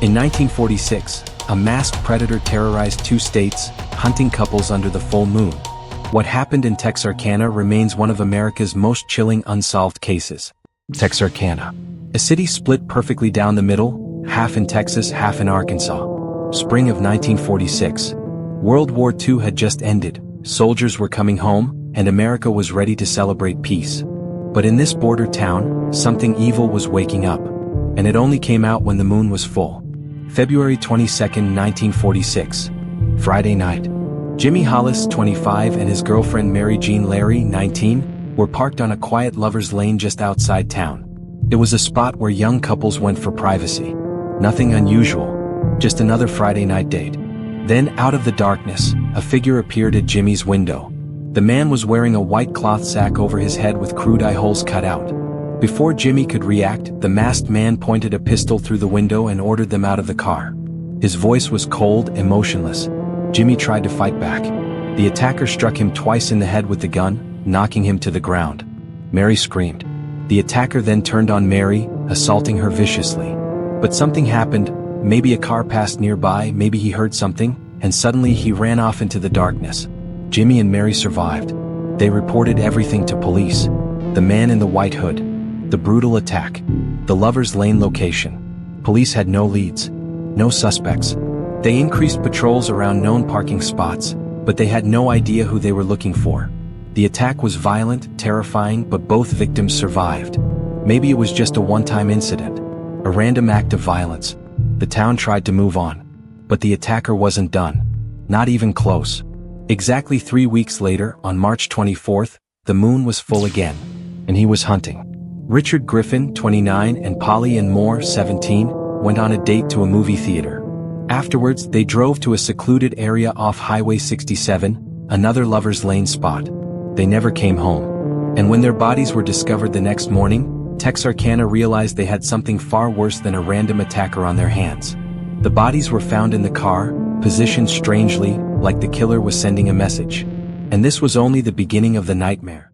In 1946, a masked predator terrorized 2 states, hunting couples under the full moon. What happened in Texarkana remains one of America's most chilling unsolved cases. Texarkana, a city split perfectly down the middle, half in Texas, half in Arkansas. Spring of 1946. World War II had just ended, soldiers were coming home, and America was ready to celebrate peace. But in this border town, something evil was waking up. And it only came out when the moon was full. February 22, 1946. Friday night. Jimmy Hollis, 25, and his girlfriend Mary Jean Larry, 19, were parked on a quiet lover's lane just outside town. It was a spot where young couples went for privacy. Nothing unusual, just another Friday night date. Then, out of the darkness, a figure appeared at Jimmy's window. The man was wearing a white cloth sack over his head with crude eye holes cut out. Before Jimmy could react, the masked man pointed a pistol through the window and ordered them out of the car. His voice was cold, emotionless. Jimmy tried to fight back. The attacker struck him twice in the head with the gun, knocking him to the ground. Mary screamed. The attacker then turned on Mary, assaulting her viciously. But something happened. Maybe a car passed nearby, maybe he heard something, and suddenly he ran off into the darkness. Jimmy and Mary survived. They reported everything to police. The man in the white hood. The brutal attack. The lover's lane location. Police had no leads. No suspects. They increased patrols around known parking spots, but they had no idea who they were looking for. The attack was violent, terrifying, but both victims survived. Maybe it was just a one-time incident. A random act of violence. The town tried to move on. But the attacker wasn't done. Not even close. Exactly 3 weeks later, on March 24th, the moon was full again. And he was hunting. Richard Griffin, 29, and Polly and Moore, 17, went on a date to a movie theater. Afterwards, they drove to a secluded area off Highway 67, another lover's lane spot. They never came home. And when their bodies were discovered the next morning, Texarkana realized they had something far worse than a random attacker on their hands. The bodies were found in the car, positioned strangely, like the killer was sending a message. And this was only the beginning of the nightmare.